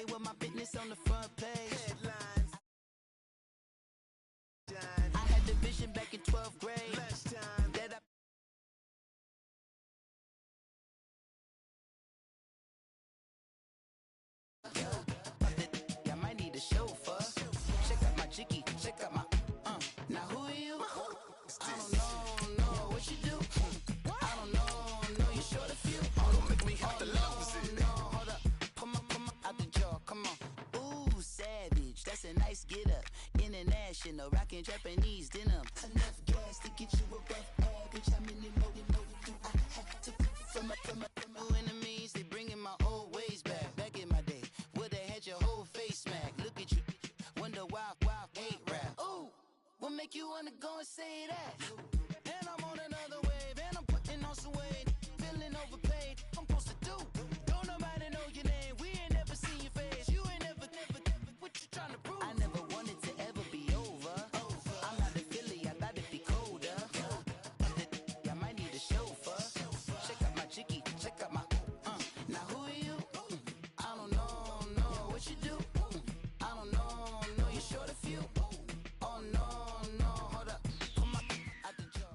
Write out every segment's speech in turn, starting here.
They were my business on the front page. Headlines. I had the vision back in 12th grade. Last time that I might need a chauffeur. Check out my jiggy, check out my now who are you? I don't know what you do. I don't know you short a few. Don't make me have to lose it. No, hold up, come on, out the jaw, come on. Ooh, savage, that's a nice get up. International, rockin' Japanese denim. Enough gas to get you above average. How many more do I have to from my enemies? They bringing my old ways back. Back in my day, would've had your whole face smack. Look at you, wonder why ain't rap. Ooh, what make you wanna go and say that? And I'm on another wave, and I'm putting on some weight. Feeling overpaid, I'm supposed to do. Don't nobody know your name, we ain't never seen your face. You ain't never, what you trying to prove? I never wanted to ever be over. I'm not a Philly, I thought it'd be colder. I might need a chauffeur. Check out my jiggy, check out my now who are you? I don't know what you do. I don't know you short a few. Oh no, hold up. Come on, out the jaw.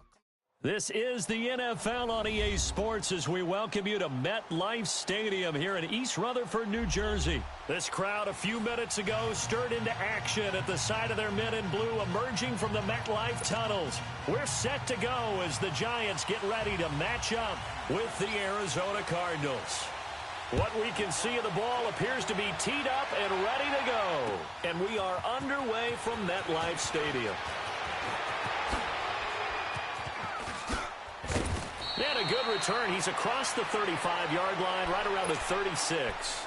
This is the NFL on EA Sports as we welcome you to MetLife Stadium here in East Rutherford, New Jersey. This crowd a few minutes ago stirred into action at the side of their men in blue emerging from the MetLife tunnels. We're set to go as the Giants get ready to match up with the Arizona Cardinals. What we can see of the ball appears to be teed up and ready to go. And we are underway from MetLife Stadium. And a good return. He's across the 35-yard line, right around the 36.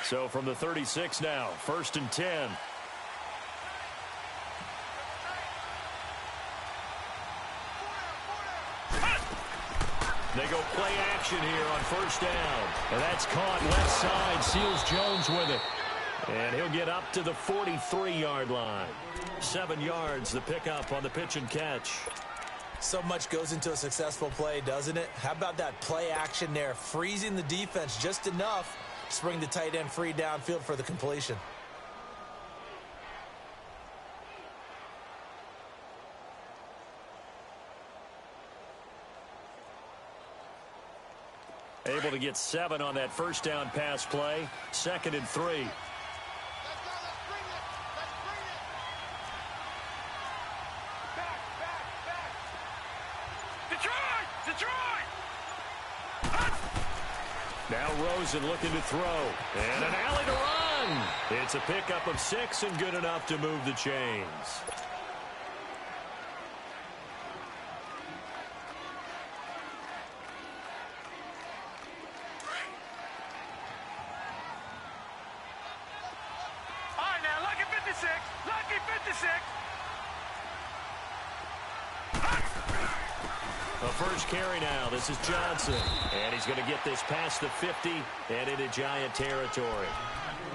So from the 36 now, 1st and 10. They go play action here on 1st down. And that's caught left side. Seals Jones with it. And he'll get up to the 43-yard line. 7 yards, the pickup on the pitch and catch. So much goes into a successful play, doesn't it? How about that play action there? Freezing the defense just enough to bring the tight end free downfield for the completion. Able to get 7 on that 1st down pass play. 2nd and 3. Let's bring it. Back. Detroit! Now Rosen looking to throw. And an alley to run. It's a pickup of 6 and good enough to move the chains. A first carry now. This is Johnson. And he's going to get this past the 50 and into Giant territory.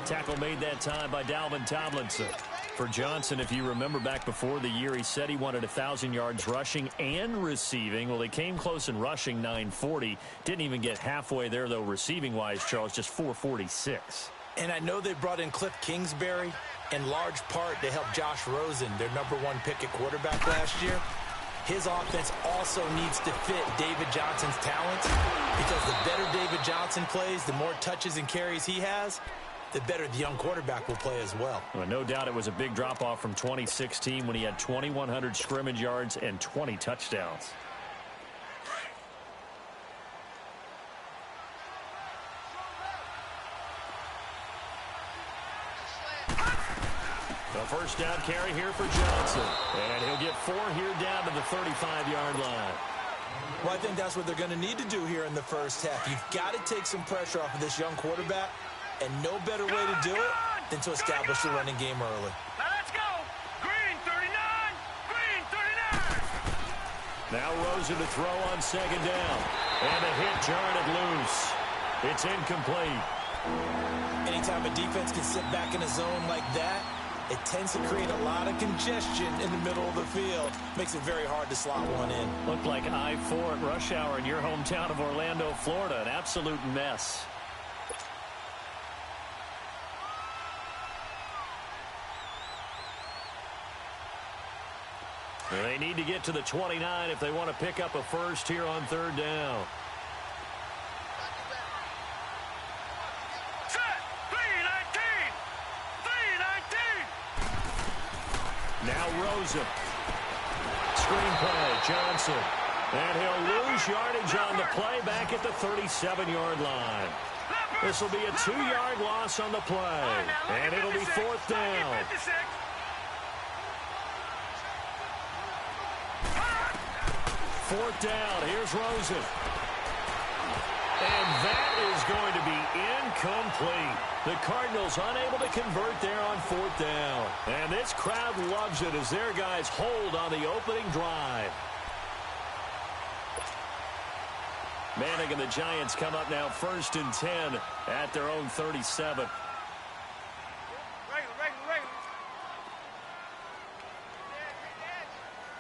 Tackle made that time by Dalvin Tomlinson. For Johnson, if you remember back before the year, he said he wanted 1,000 yards rushing and receiving. Well, he came close in rushing, 940. Didn't even get halfway there, though, receiving-wise, Charles, just 446. And I know they brought in Cliff Kingsbury in large part to help Josh Rosen, their #1 pick at quarterback last year. His offense also needs to fit David Johnson's talents, because the better David Johnson plays, the more touches and carries he has, the better the young quarterback will play as well. Well, no doubt it was a big drop-off from 2016 when he had 2,100 scrimmage yards and 20 touchdowns. The first down carry here for Johnson. And he'll get 4 here down to the 35-yard line. Well, I think that's what they're going to need to do here in the first half. You've got to take some pressure off of this young quarterback, and no better way to do it than to establish the running game early. Now let's go. Green 39. Green 39. Now Rosen to throw on second down. And a hit jarred it loose. It's incomplete. Anytime a defense can sit back in a zone like that, it tends to create a lot of congestion in the middle of the field. Makes it very hard to slot one in. Looked like I-4 at rush hour in your hometown of Orlando, Florida. An absolute mess. They need to get to the 29 if they want to pick up a first here on third down. Set. 319. 319. Now Rosen. Screenplay, Johnson. And he'll lose yardage on the play back at the 37-yard line. This will be a 2-yard loss on the play. And it'll be fourth down. Fourth down. Here's Rosen. And that is going to be incomplete. The Cardinals unable to convert there on fourth down. And this crowd loves it as their guys hold on the opening drive. Manning and the Giants come up now 1st and 10 at their own 37.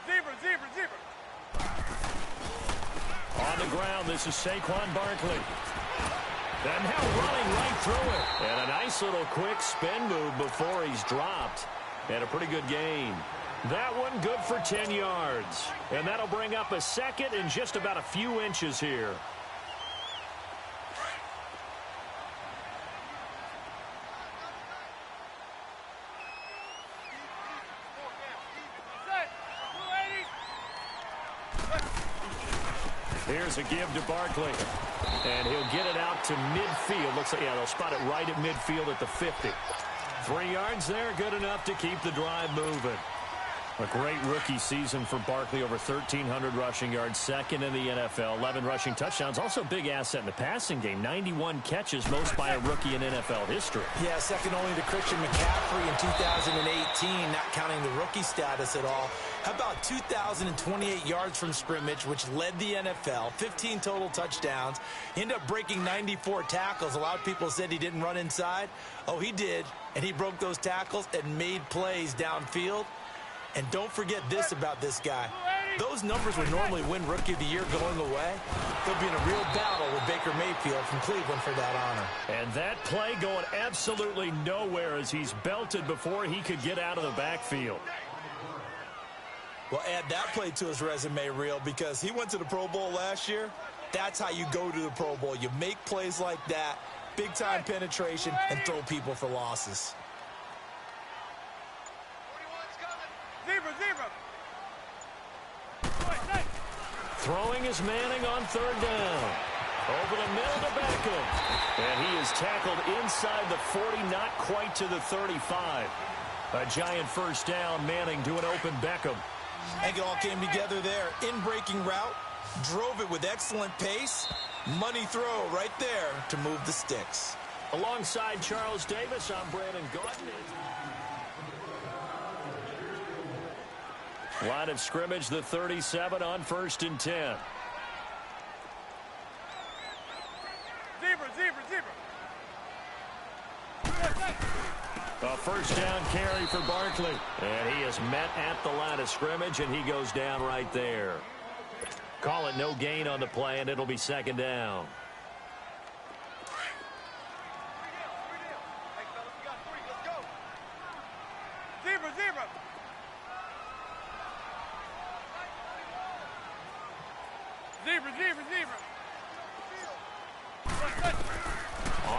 Zebra. On the ground, this is Saquon Barkley. And now running right through it. And a nice little quick spin move before he's dropped. And a pretty good gain. That one good for 10 yards. And that'll bring up a second and just about a few inches here. Here's a give to Barkley. And he'll get it out to midfield. Looks like, yeah, they'll spot it right at midfield at the 50. 3 yards there, good enough to keep the drive moving. A great rookie season for Barkley, over 1,300 rushing yards, second in the NFL, 11 rushing touchdowns. Also a big asset in the passing game, 91 catches, most by a rookie in NFL history. Yeah, second only to Christian McCaffrey in 2018, not counting the rookie status at all. How about 2,028 yards from scrimmage, which led the NFL, 15 total touchdowns, ended up breaking 94 tackles. A lot of people said he didn't run inside. Oh, he did, and he broke those tackles and made plays downfield. And don't forget this about this guy. Those numbers would normally win Rookie of the Year going away. They'll be in a real battle with Baker Mayfield from Cleveland for that honor. And that play going absolutely nowhere as he's belted before he could get out of the backfield. Well, add that play to his resume reel because he went to the Pro Bowl last year. That's how you go to the Pro Bowl. You make plays like that, big-time penetration, and throw people for losses. Zebra. Throwing is Manning on third down. Over the middle to Beckham. And he is tackled inside the 40, not quite to the 35. A giant first down, Manning to an open Beckham. I think it all came together there. In-breaking route, drove it with excellent pace. Money throw right there to move the sticks. Alongside Charles Davis, I'm Brandon Gaudin. Line of scrimmage, the 37 on 1st and 10. Zebra. A first down carry for Barkley. And he is met at the line of scrimmage, and he goes down right there. Call it no gain on the play, and it'll be second down. Zebra.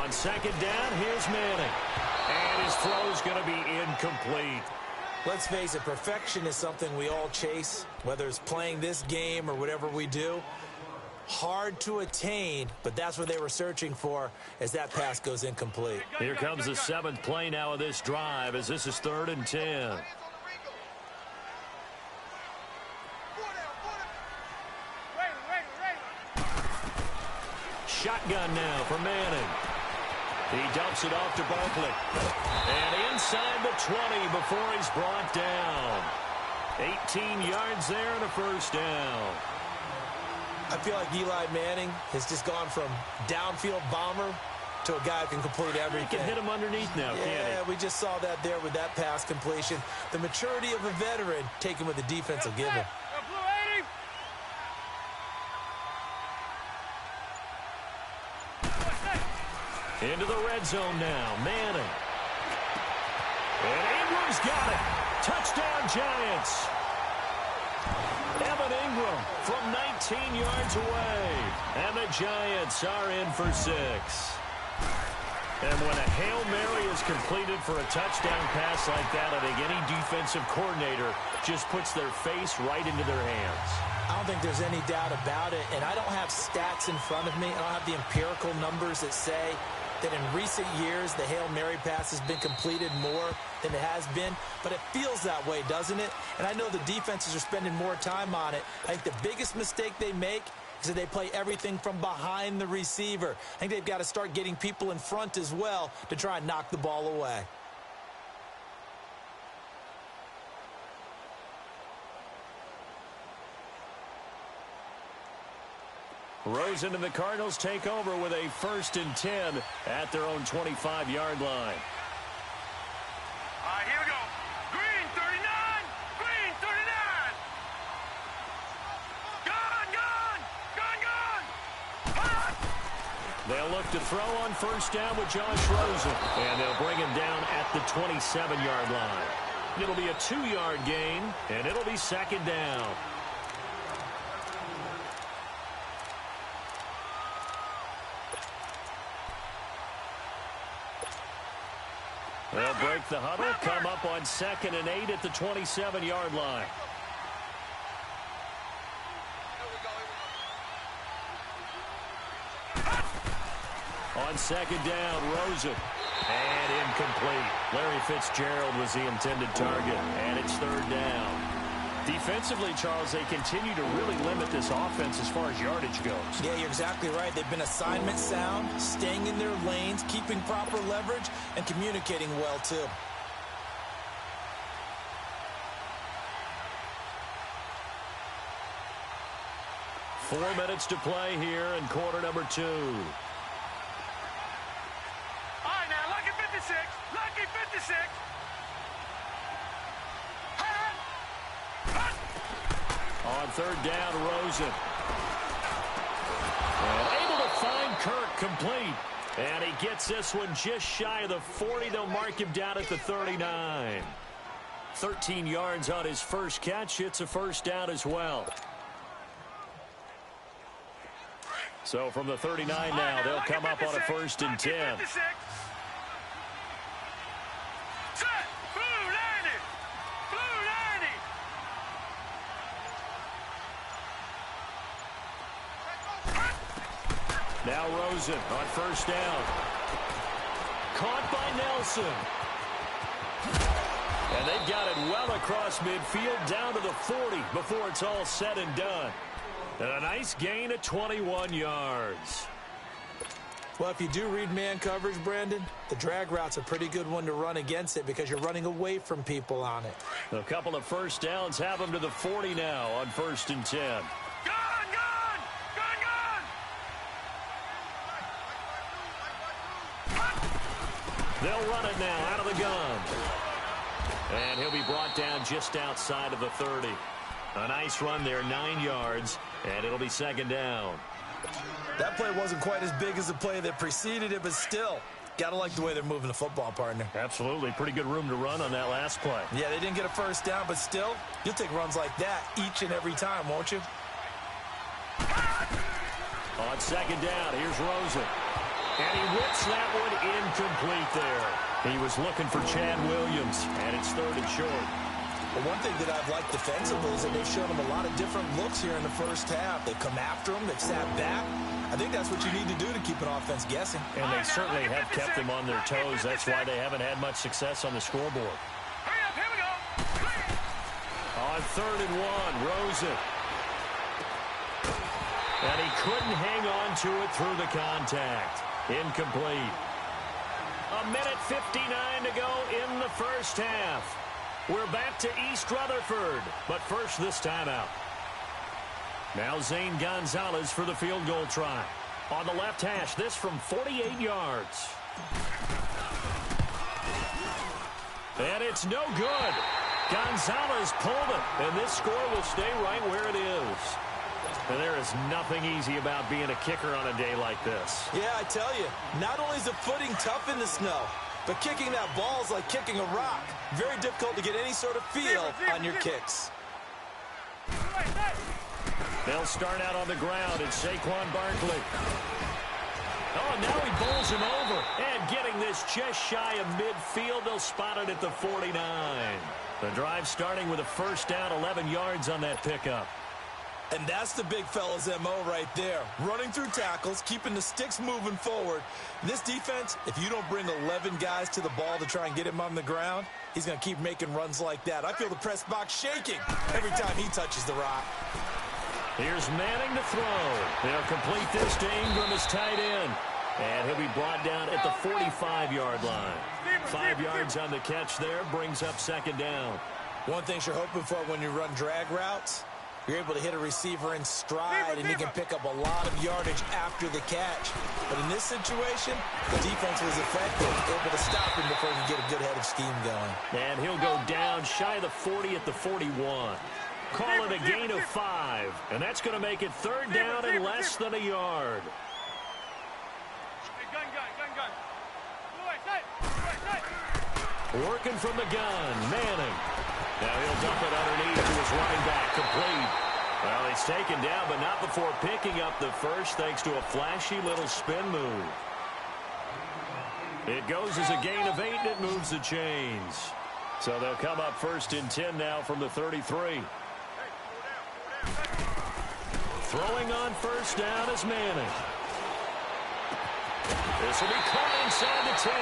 On second down, here's Manning. And his throw's going to be incomplete. Let's face it, perfection is something we all chase, whether it's playing this game or whatever we do. Hard to attain, but that's what they were searching for as that pass goes incomplete. Here comes the 7th play now of this drive as this is 3rd and 10. Shotgun now for Manning. He dumps it off to Barkley. And inside the 20 before he's brought down. 18 yards there and a first down. I feel like Eli Manning has just gone from downfield bomber to a guy who can complete everything. He can hit him underneath now, can't he? Yeah, we just saw that there with that pass completion. The maturity of a veteran taken with the defense will give him. Into the red zone now. Manning. And Ingram's got it. Touchdown, Giants. Evan Ingram from 19 yards away. And the Giants are in for 6. And when a Hail Mary is completed for a touchdown pass like that, I think any defensive coordinator just puts their face right into their hands. I don't think there's any doubt about it, and I don't have stats in front of me. I don't have the empirical numbers that say that in recent years the Hail Mary pass has been completed more than it has been, but it feels that way, doesn't it? And I know the defenses are spending more time on it. I think the biggest mistake they make is that they play everything from behind the receiver. I think they've got to start getting people in front as well to try and knock the ball away. Rosen and the Cardinals take over with a 1st and 10 at their own 25-yard line. All right, here we go. Green 39. Green 39. Gone. They'll look to throw on 1st down with Josh Rosen. And they'll bring him down at the 27-yard line. It'll be a 2-yard gain, and it'll be 2nd down. They'll break the huddle, come up on 2nd and 8 at the 27-yard line. On 2nd down, Rosen. And incomplete. Larry Fitzgerald was the intended target, and it's 3rd down. Defensively, Charles, they continue to really limit this offense as far as yardage goes. Yeah, you're exactly right. They've been assignment sound, staying in their lanes, keeping proper leverage, and communicating well, too. Four minutes to play here in quarter number 2. All right, now, lucky 56. Lucky 56. On 3rd down, Rosen. And able to find Kirk complete. And he gets this one just shy of the 40. They'll mark him down at the 39. 13 yards on his first catch. It's a 1st down as well. So from the 39 now, they'll come up on a 1st and 10. Now Rosen on 1st down. Caught by Nelson. And they've got it well across midfield down to the 40 before it's all said and done. And a nice gain of 21 yards. Well, if you do read man coverage, Brandon, the drag route's a pretty good one to run against it because you're running away from people on it. A couple of 1st downs have them to the 40 now on 1st and 10. They'll run it now out of the gun. And he'll be brought down just outside of the 30. A nice run there, 9 yards, and it'll be 2nd down. That play wasn't quite as big as the play that preceded it, but still, got to like the way they're moving the football, partner. Absolutely. Pretty good room to run on that last play. Yeah, they didn't get a 1st down, but still, you'll take runs like that each and every time, won't you? On 2nd down, here's Rosen. And he whips that one incomplete there. He was looking for Chad Williams, and it's 3rd and short. But one thing that I've liked defensively is that they've shown him a lot of different looks here in the 1st half. They've come after him. They've sat back. I think that's what you need to do to keep an offense guessing. And they certainly have kept them on their toes. That's why they haven't had much success on the scoreboard. Hurry up, here we go. On 3rd and 1, Rosen. And he couldn't hang on to it through the contact. Incomplete. A minute 59 to go in the 1st half. We're back to East Rutherford, but first this timeout. Now Zane Gonzalez for the field goal try. On the left hash, this from 48 yards. And it's no good. Gonzalez pulled it, and this score will stay right where it is. And there is nothing easy about being a kicker on a day like this. Yeah, I tell you, not only is the footing tough in the snow, but kicking that ball is like kicking a rock. Very difficult to get any sort of feel on your kicks. They'll start out on the ground. It's Saquon Barkley. Oh, and now he bowls him over. And getting this just shy of midfield, they'll spot it at the 49. The drive starting with a first down, 11 yards on that pickup. And that's the big fella's MO right there. Running through tackles, keeping the sticks moving forward. This defense, if you don't bring 11 guys to the ball to try and get him on the ground, he's going to keep making runs like that. I feel the press box shaking every time he touches the rock. Here's Manning to throw. They'll complete this to Ingram as tight end. And he'll be brought down at the 45-yard line. 5 yards on the catch there, brings up second down. One thing you're hoping for when you run drag routes, you're able to hit a receiver in stride, and you can pick up a lot of yardage after the catch. But in this situation, the defense was effective, able to stop him before he could get a good head of steam going. And he'll go down shy of the 40 at the 41. Call it a gain of 5. And that's going to make it third down and less than a yard. Working from the gun, Manning. Now he'll dump it underneath to his running back, complete. Well, he's taken down, but not before picking up the first, thanks to a flashy little spin move. It goes as a gain of 8, and it moves the chains. So they'll come up first and 10 now from the 33. Throwing on first down is Manning. This will be caught inside the 10.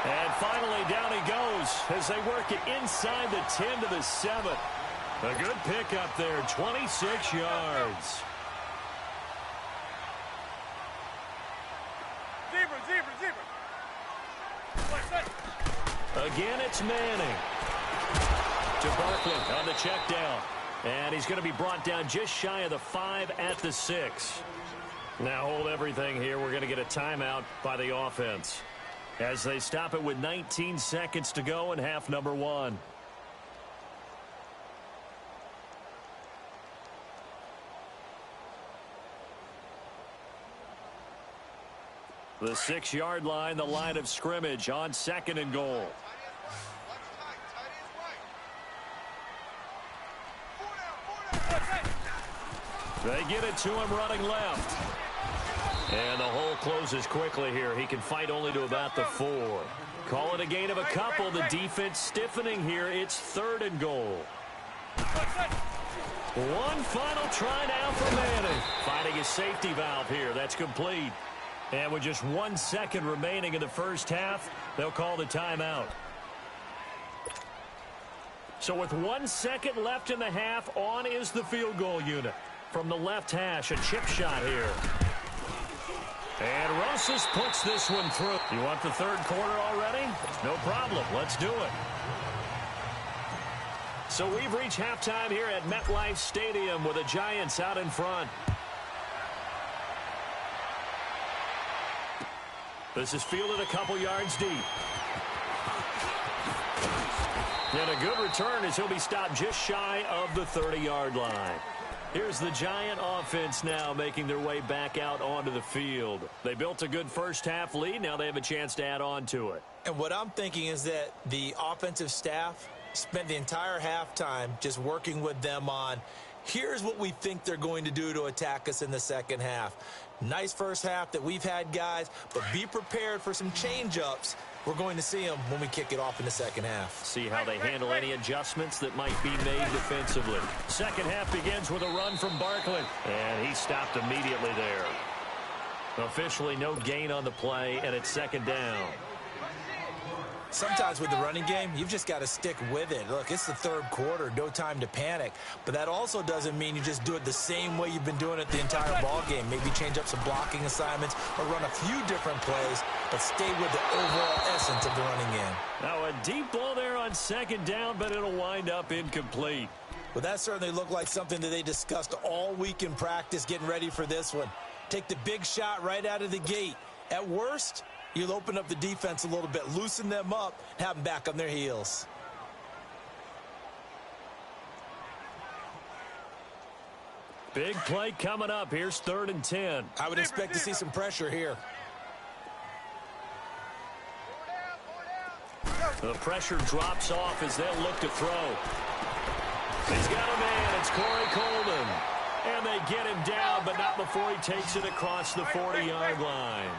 And finally, down he goes as they work it inside the 10 to the 7. A good pickup there, 26 yards. Again, it's Manning. To Barkley on the check down. And he's going to be brought down just shy of the 5 at the 6. Now hold everything here. We're going to get a timeout by the offense, as they stop it with 19 seconds to go in half number 1. The 6-yard line, the line of scrimmage on second and goal. They get it to him running left. And the hole closes quickly here. He can fight only to about the 4. Call it a gain of a couple. The defense stiffening here. It's third and goal. One final try now for Manning. Finding his safety valve here. That's complete. And with just 1 second remaining in the first half, they'll call the timeout. So with 1 second left in the half, on is the field goal unit. From the left hash, a chip shot here. And Rosas puts this one through. You want the third quarter already? No problem. Let's do it. So we've reached halftime here at MetLife Stadium with the Giants out in front. This is fielded a couple yards deep. And a good return as he'll be stopped just shy of the 30-yard line. Here's the Giant offense now making their way back out onto the field. They built a good first half lead. Now they have a chance to add on to it. And what I'm thinking is that the offensive staff spent the entire halftime just working with them on, here's what we think they're going to do to attack us in the second half. Nice first half that we've had, guys, but be prepared for some change-ups. We're going to see them when we kick it off in the second half. See how they handle any adjustments that might be made defensively. Second half begins with a run from Barkley, and he stopped immediately there. Officially no gain on the play, and it's second down. Sometimes with the running game, you've just got to stick with it. Look, it's the third quarter, no time to panic. But that also doesn't mean you just do it the same way you've been doing it the entire ball game. Maybe change up some blocking assignments or run a few different plays, but stay with the overall essence of the running game. Now a deep ball there on on second down, but it'll wind up incomplete. Well, that certainly looked like something that they discussed all week in practice, getting ready for this one. Take the big shot right out of the gate. At worst, you'll open up the defense a little bit, loosen them up, have them back on their heels. Big play coming up. Here's 3rd and 10. I would expect to see some pressure here. The pressure drops off as they'll look to throw. He's got a man. It's Corey Coleman. And they get him down, but not before he takes it across the 40-yard line.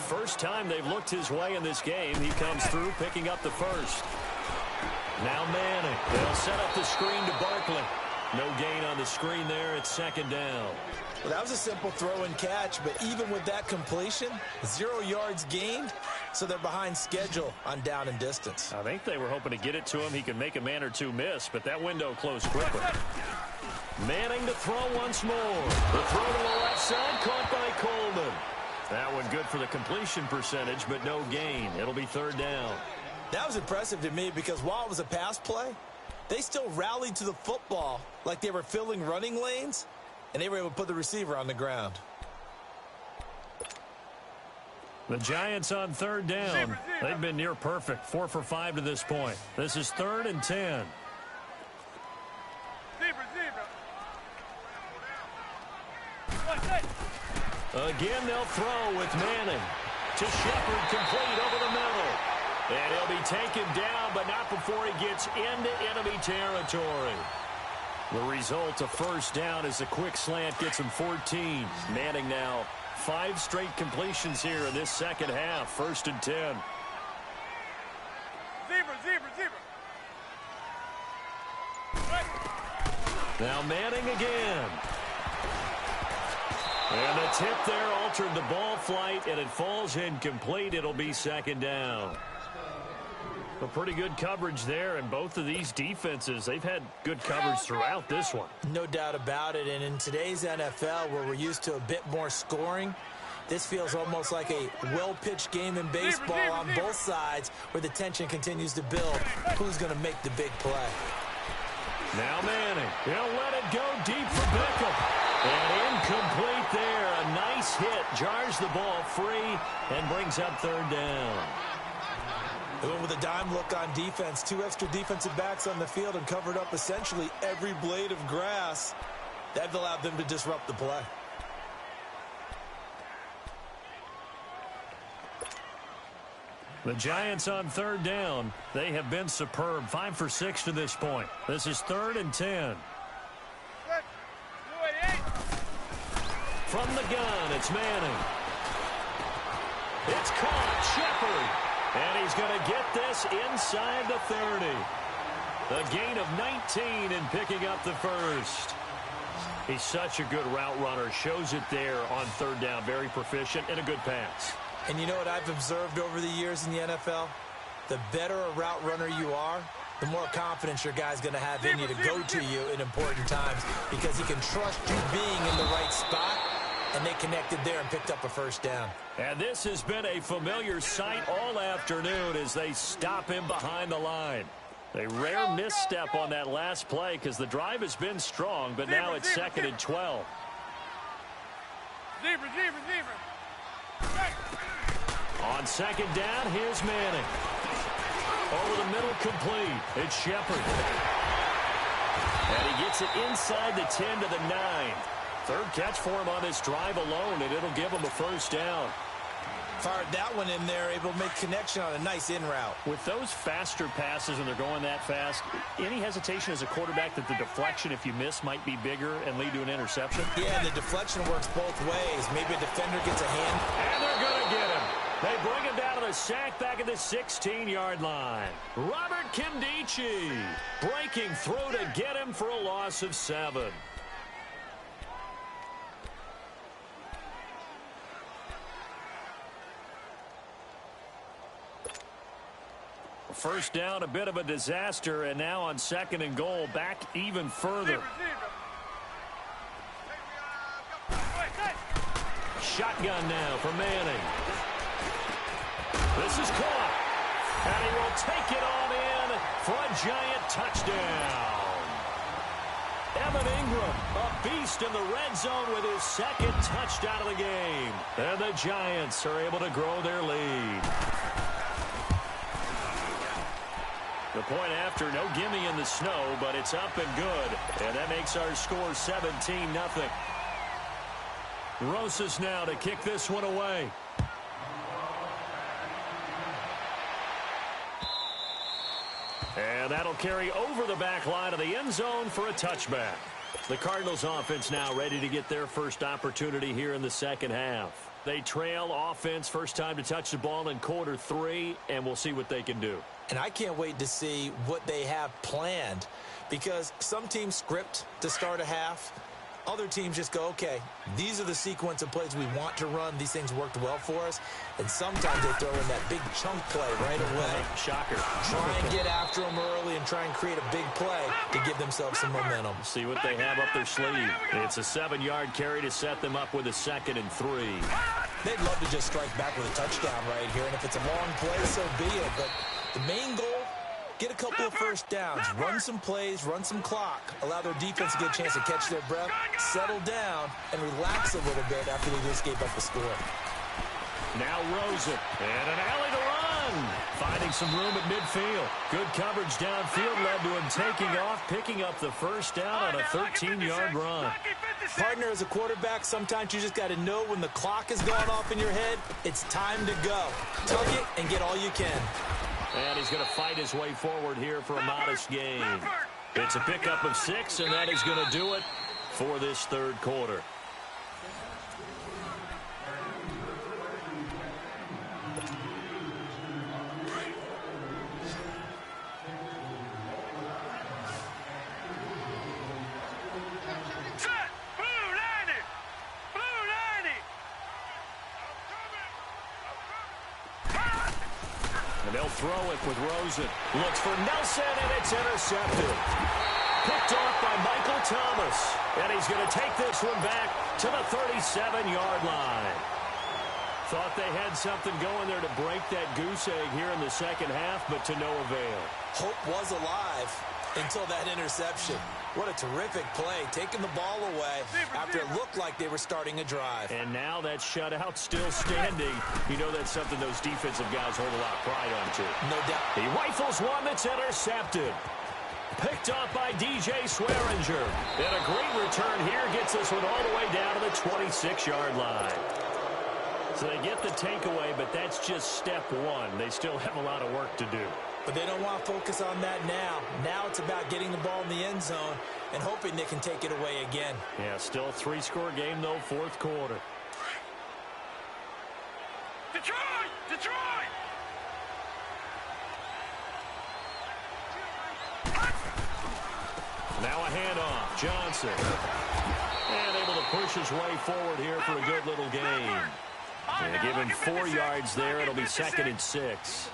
First time they've looked his way in this game. He comes through, picking up the first. Now Manning. They'll set up the screen to Barkley. No gain on the screen there. It's 2nd down. Well, that was a simple throw and catch, but even with that completion, 0 yards gained, so they're behind schedule on down and distance. I think they were hoping to get it to him. He could make a man or two miss, but that window closed quickly. Manning to throw once more. The throw to the left side, caught by Coleman. That one good for the completion percentage, but no gain. It'll be 3rd down. That was impressive to me because while it was a pass play, they still rallied to the football like they were filling running lanes, and they were able to put the receiver on the ground. The Giants on 3rd down. They've been near perfect, 4 for 5 to this point. This is 3rd and 10. Again, they'll throw with Manning. To Shepard, complete over the middle. And he'll be taken down, but not before he gets into enemy territory. The result, a 1st down as the quick slant gets him 14. Manning now 5 straight completions here in this second half. 1st and 10. Now Manning again. And the tip there altered the ball flight, and it falls incomplete. It'll be 2nd down. A pretty good coverage there, and both of these defenses, they've had good coverage throughout this one. No doubt about it, and in today's NFL, where we're used to a bit more scoring, this feels almost like a well-pitched game in baseball on both sides, where the tension continues to build. Who's going to make the big play? Now Manning. He'll let it go deep for Beckham. And incomplete there. A nice hit. Jars the ball free and brings up 3rd down. They went with a dime look on defense. 2 extra defensive backs on the field and covered up essentially every blade of grass. That allowed them to disrupt the play. The Giants on 3rd down. They have been superb. 5 for 6 to this point. This is 3rd and 10. From the gun, it's Manning. It's caught. Shepard. And he's going to get this inside the 30. A gain of 19 and picking up the first. He's such a good route runner. Shows it there on 3rd down. Very proficient and a good pass. And you know what I've observed over the years in the NFL? The better a route runner you are, the more confidence your guy's going to have in you to go to you in important times because he can trust you being in the right spot, and they connected there and picked up a 1st down. And this has been a familiar sight all afternoon as they stop him behind the line. A rare misstep on that last play because the drive has been strong, but now it's 2nd and 12. On 2nd down, here's Manning. Over the middle, complete. It's Shepard. And he gets it inside the 10 to the 9. 3rd catch for him on this drive alone, and it'll give him a 1st down. Fired that one in there, able to make connection on a nice in route. With those faster passes when they're going that fast, any hesitation as a quarterback that the deflection, if you miss, might be bigger and lead to an interception? Yeah, and the deflection works both ways. Maybe a defender gets a hand. And they're going to get him. They bring him down to the sack back at the 16-yard line. Robert Kindici breaking through to get him for a loss of 7. First down, a bit of a disaster, and now on 2nd and goal, back even further. Shotgun now for Manning. This is caught, and he will take it on in for a giant touchdown. Evan Ingram, a beast in the red zone with his second touchdown of the game. And the Giants are able to grow their lead. The point after, no gimme in the snow, but it's up and good. And that makes our score 17-0. Rosas now to kick this one away. And that'll carry over the back line of the end zone for a touchback. The Cardinals offense now ready to get their first opportunity here in the second half. They trail offense first time to touch the ball in quarter 3, and we'll see what they can do. And I can't wait to see what they have planned, because some teams script to start a half. Other teams just go, okay, these are the sequence of plays we want to run. These things worked well for us. And sometimes they throw in that big chunk play right away. Shocker. Try and get after them early and try and create a big play to give themselves some momentum. See what they have up their sleeve. It's a 7-yard carry to set them up with a 2nd and 3. They'd love to just strike back with a touchdown right here. And if it's a long play, so be it. But the main goal, get a couple of first downs, run some plays, run some clock, allow their defense to get a chance to catch their breath, settle down, and relax a little bit after they just gave up the score. Now Rosen, and an alley to run. Finding some room at midfield. Good coverage downfield led to him taking off, picking up the first down on a 13-yard run. Partner, as a quarterback, sometimes you just got to know when the clock has gone off in your head, it's time to go. Tuck it and get all you can. And he's going to fight his way forward here for a modest gain. It's a pickup of 6, and that is going to do it for this third quarter. They'll throw it with Rosen. Looks for Nelson, and it's intercepted. Picked off by Michael Thomas. And he's going to take this one back to the 37-yard line. Thought they had something going there to break that goose egg here in the second half, but to no avail. Hope was alive until that interception. What a terrific play, taking the ball away after it looked like they were starting a drive. And now that shutout still standing. You know that's something those defensive guys hold a lot of pride on, too. No doubt. He rifles one that's intercepted. Picked off by DJ Swearinger. And a great return here gets this one all the way down to the 26-yard line. So they get the takeaway, but that's just step one. They still have a lot of work to do. But they don't want to focus on that now. Now it's about getting the ball in the end zone and hoping they can take it away again. Yeah, still a 3-score game, though, fourth quarter. Detroit! Detroit! Now a handoff. Johnson. And able to push his way forward here for a good little gain. And give him 4 yards there. It'll be 2nd and 6.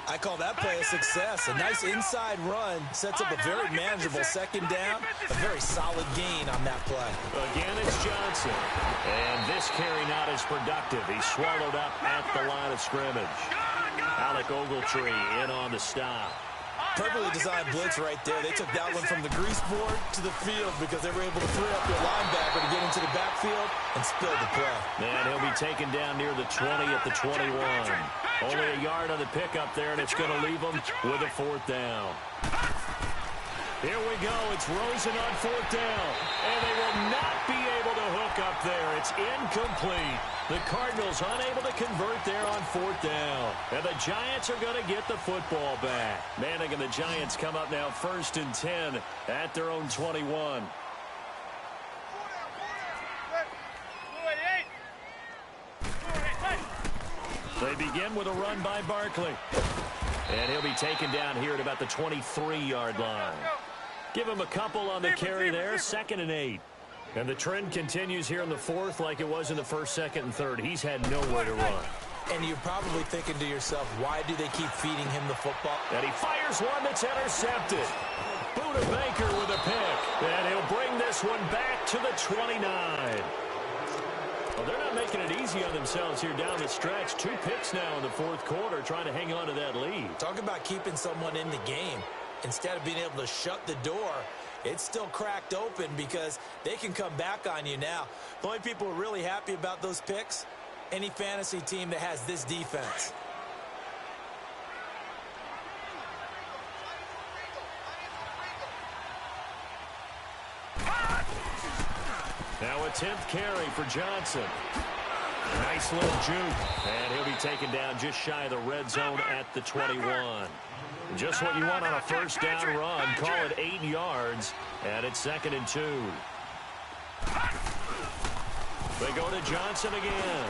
I call that play a success. A nice inside run sets up a very manageable second down. A very solid gain on that play. Again, it's Johnson. And this carry not as productive. He's swallowed up at the line of scrimmage. Alec Ogletree in on the stop. Perfectly designed blitz right there. They took that one from the grease board to the field because they were able to free up their linebacker to get into the backfield and spill the play. And he'll be taken down near the 20 at the 21. Only a yard on the pickup there, and it's going to leave them with a 4th down. Here we go. It's Rosen on 4th down. And they will not be able to hook up there. It's incomplete. The Cardinals unable to convert there on 4th down. And the Giants are going to get the football back. Manning and the Giants come up now 1st and 10 at their own 21. They begin with a run by Barkley. And he'll be taken down here at about the 23-yard line. Give him a couple on the carry there, 2nd and 8. And the trend continues here in the 4th like it was in the 1st, 2nd, and 3rd. He's had nowhere to run. And you're probably thinking to yourself, why do they keep feeding him the football? And he fires one that's intercepted. Buda Baker with a pick. And he'll bring this one back to the 29. Well, they're not making it easy on themselves here down the stretch. 2 picks now in the fourth quarter, trying to hang on to that lead. Talk about keeping someone in the game. Instead of being able to shut the door, it's still cracked open because they can come back on you now. The only people who are really happy about those picks, any fantasy team that has this defense. Now a 10th carry for Johnson. Nice little juke. And he'll be taken down just shy of the red zone at the 21. Just what you want on a first down run. Call it 8 yards. And it's 2nd and 2. They go to Johnson again.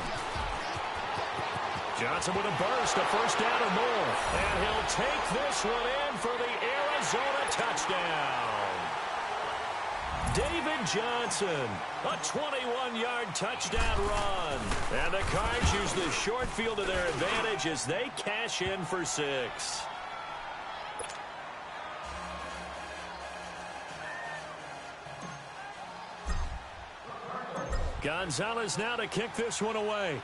Johnson with a burst, a first down or more. And he'll take this one in for the Arizona touchdown. David Johnson, a 21-yard touchdown run. And the Cards use the short field to their advantage as they cash in for 6. Gonzalez now to kick this one away.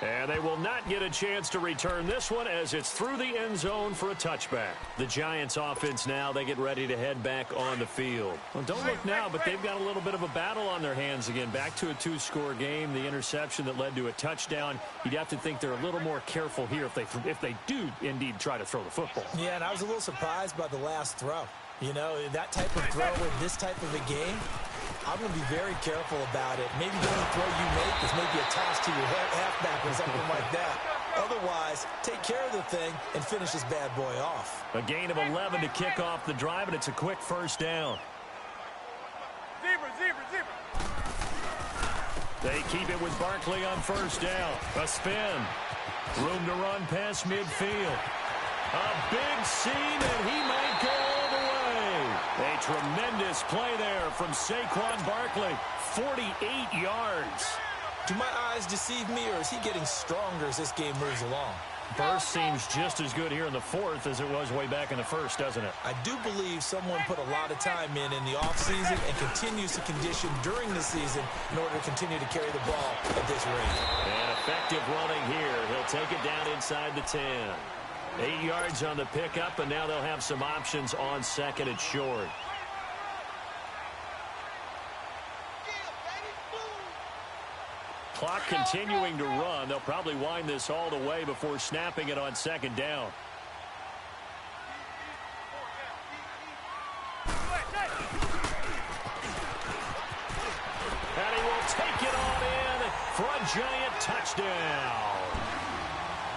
And they will not get a chance to return this one as it's through the end zone for a touchback. The Giants offense now, they get ready to head back on the field. Well, don't look now, but they've got a little bit of a battle on their hands again. Back to a 2-score game, the interception that led to a touchdown. You'd have to think they're a little more careful here if they do indeed try to throw the football. Yeah, and I was a little surprised by the last throw. You know, that type of throw in this type of a game, I'm going to be very careful about it. Maybe the only throw you make is maybe a toss to your halfback or something like that. Otherwise, take care of the thing and finish this bad boy off. A gain of 11 to kick off the drive, and it's a quick first down. Zebra. They keep it with Barkley on first down. A spin. Room to run past midfield. A big scene, and he might go all the way. A tremendous play there from Saquon Barkley. 48 yards. Do my eyes deceive me, or is he getting stronger as this game moves along? Burst seems just as good here in the fourth as it was way back in the first, doesn't it? I do believe someone put a lot of time in the offseason and continues to condition during the season in order to continue to carry the ball at this rate. And effective running here. He'll take it down inside the 10. 8 yards on the pickup, and now they'll have some options on second and short. Clock continuing to run. They'll probably wind this all the way before snapping it on second down. And he will take it on in for a giant touchdown.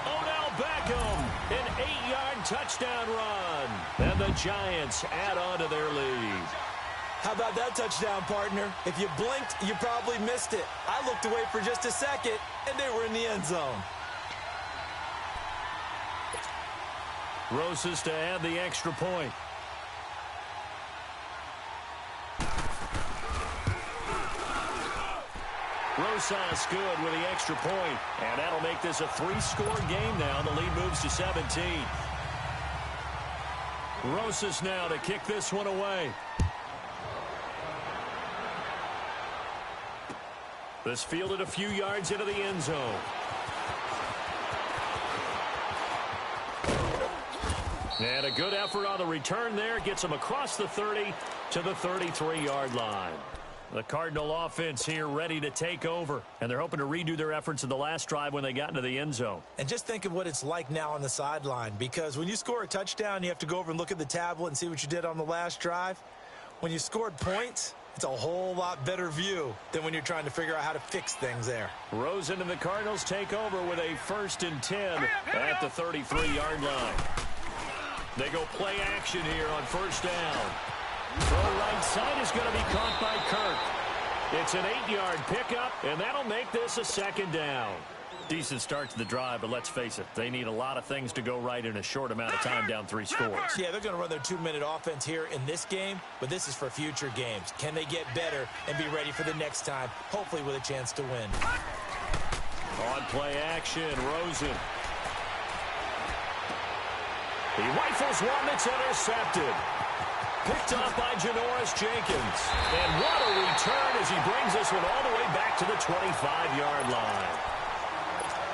Odell Beckham, an 8-yard touchdown run. And the Giants add on to their lead. How about that touchdown, partner? If you blinked, you probably missed it. I looked away for just a second, and they were in the end zone. Rosas to add the extra point. Rosas good with the extra point. And that'll make this a 3-score game now. The lead moves to 17. Rosas now to kick this one away. This fielded a few yards into the end zone. And a good effort on the return there. Gets them across the 30 to the 33-yard line. The Cardinal offense here ready to take over. And they're hoping to redo their efforts in the last drive when they got into the end zone. And just think of what it's like now on the sideline. Because when you score a touchdown, you have to go over and look at the tablet and see what you did on the last drive. When you scored points, it's a whole lot better view than when you're trying to figure out how to fix things there. Rosen and the Cardinals take over with a 1st and 10 at the 33-yard line. They go play action here on first down. Throw right side is going to be caught by Kirk. It's an 8-yard pickup, and that'll make this a 2nd down. Decent start to the drive, but let's face it, they need a lot of things to go right in a short amount of time down 3 scores. Yeah, they're going to run their 2-minute offense here in this game, but this is for future games. Can they get better and be ready for the next time, hopefully with a chance to win? On play action, Rosen. He rifles one that's intercepted. Picked off by Janoris Jenkins. And what a return as he brings this one all the way back to the 25-yard line.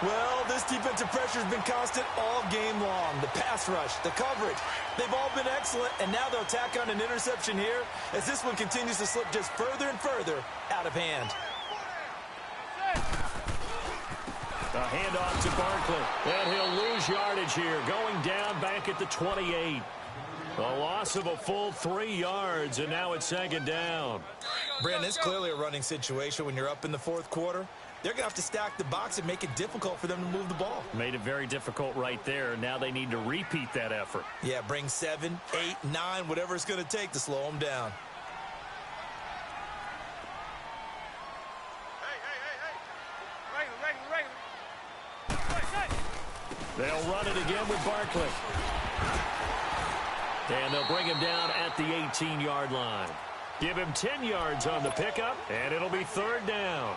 Well, this defensive pressure has been constant all game long. The pass rush, the coverage, they've all been excellent, and now they'll tack on an interception here as this one continues to slip just further and further out of hand. A handoff to Barkley, and he'll lose yardage here, going down back at the 28. A loss of a full 3 yards, and now it's second down. Brandon, it's clearly a running situation when you're up in the fourth quarter. They're going to have to stack the box and make it difficult for them to move the ball. Made it very difficult right there. Now they need to repeat that effort. Yeah, bring 7, 8, 9, whatever it's going to take to slow them down. They'll run it again with Barkley. And they'll bring him down at the 18-yard line. Give him 10 yards on the pickup, and it'll be third down.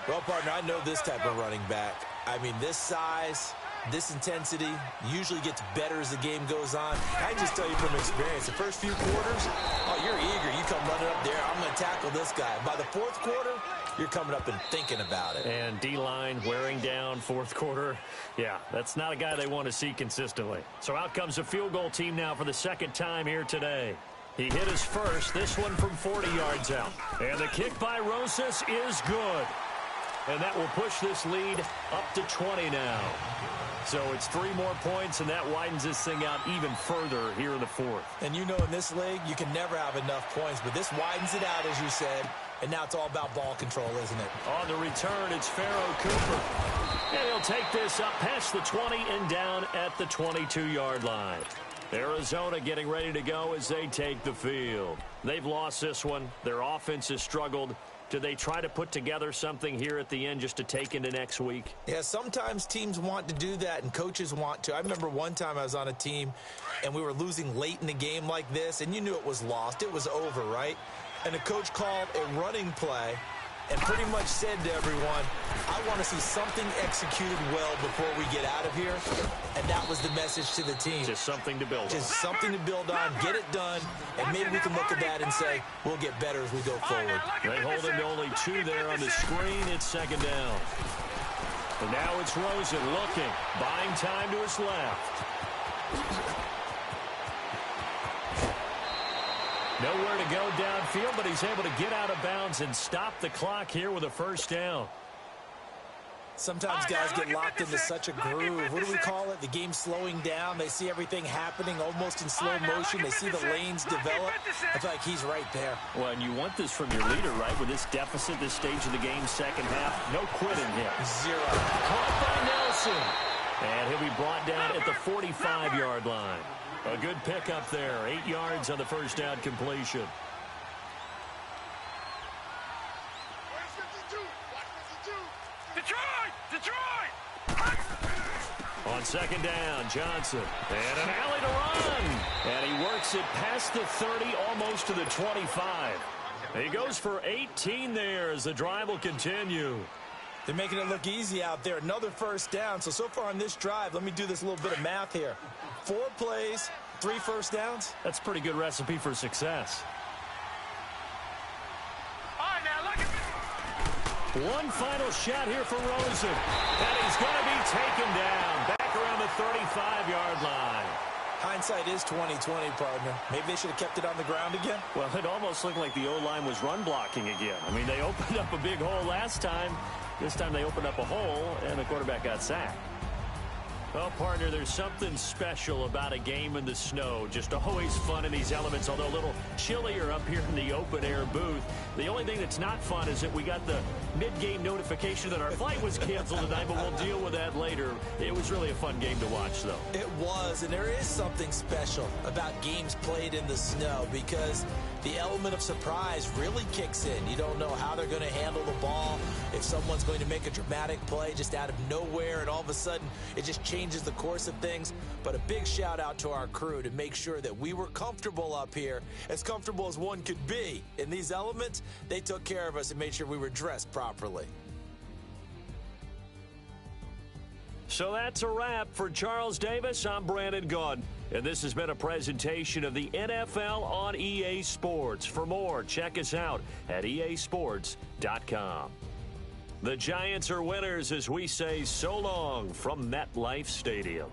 Well, partner, I know this type of running back. I mean, this size, this intensity usually gets better as the game goes on. I can just tell you from experience, the first few quarters, oh, you're eager. You come running up there, I'm going to tackle this guy. By the fourth quarter, you're coming up and thinking about it. And D-line wearing down fourth quarter. Yeah, that's not a guy they want to see consistently. So out comes a field goal team now for the second time here today. He hit his first, this one from 40 yards out. And the kick by Rosas is good. And that will push this lead up to 20 now. So it's 3 more points, and that widens this thing out even further here in the fourth. And you know in this league, you can never have enough points, but this widens it out, as you said, and now it's all about ball control, isn't it? On the return, it's Pharaoh Cooper. And he'll take this up past the 20 and down at the 22-yard line. Arizona getting ready to go as they take the field. They've lost this one. Their offense has struggled. Do they try to put together something here at the end just to take into next week? Yeah, sometimes teams want to do that and coaches want to. I remember one time I was on a team and we were losing late in the game like this, and you knew it was lost. It was over, right? And the coach called a running play and pretty much said to everyone, I want to see something executed well before we get out of here. And that was the message to the team. Just something to build on. Just something to build on, get it done, and maybe we can look at that and say, we'll get better as we go forward. They hold him to only 2 there on the screen. It's second down. And now it's Rosen looking, buying time to his left. Nowhere to go downfield, but he's able to get out of bounds and stop the clock here with a first down. Sometimes guys get locked into such a groove. What do we call it? The game's slowing down. They see everything happening almost in slow motion. They see the lanes develop. I feel like he's right there. Well, and you want this from your leader, right? With this deficit, this stage of the game, second half, no quitting here. 0. Caught by Nelson. And he'll be brought down at the 45-yard line. A good pickup there. 8 yards on the first down completion. Detroit! On second down, Johnson. And an alley to run. And he works it past the 30, almost to the 25. He goes for 18 there as the drive will continue. They're making it look easy out there. Another first down. So far on this drive, let me do this little bit of math here. 4 plays, 3 first downs. That's a pretty good recipe for success. One final shot here for Rosen. And he's going to be taken down back around the 35-yard line. Hindsight is 20/20, partner. Maybe they should have kept it on the ground again. Well, it almost looked like the O-line was run blocking again. I mean, they opened up a big hole last time. This time they opened up a hole, and the quarterback got sacked. Well, partner, there's something special about a game in the snow. Just always fun in these elements, although a little chillier up here in the open-air booth. The only thing that's not fun is that we got the mid-game notification that our flight was canceled tonight, but we'll deal with that later. It was really a fun game to watch, though. It was, and there is something special about games played in the snow because the element of surprise really kicks in. You don't know how they're going to handle the ball, if someone's going to make a dramatic play just out of nowhere, and all of a sudden it just changes the course of things. But a big shout out to our crew to make sure that we were comfortable up here, as comfortable as one could be. In these elements, they took care of us and made sure we were dressed properly. So that's a wrap for Charles Davis. I'm Brandon Gaudin. And this has been a presentation of the NFL on EA Sports. For more, check us out at easports.com. The Giants are winners as we say so long from MetLife Stadium.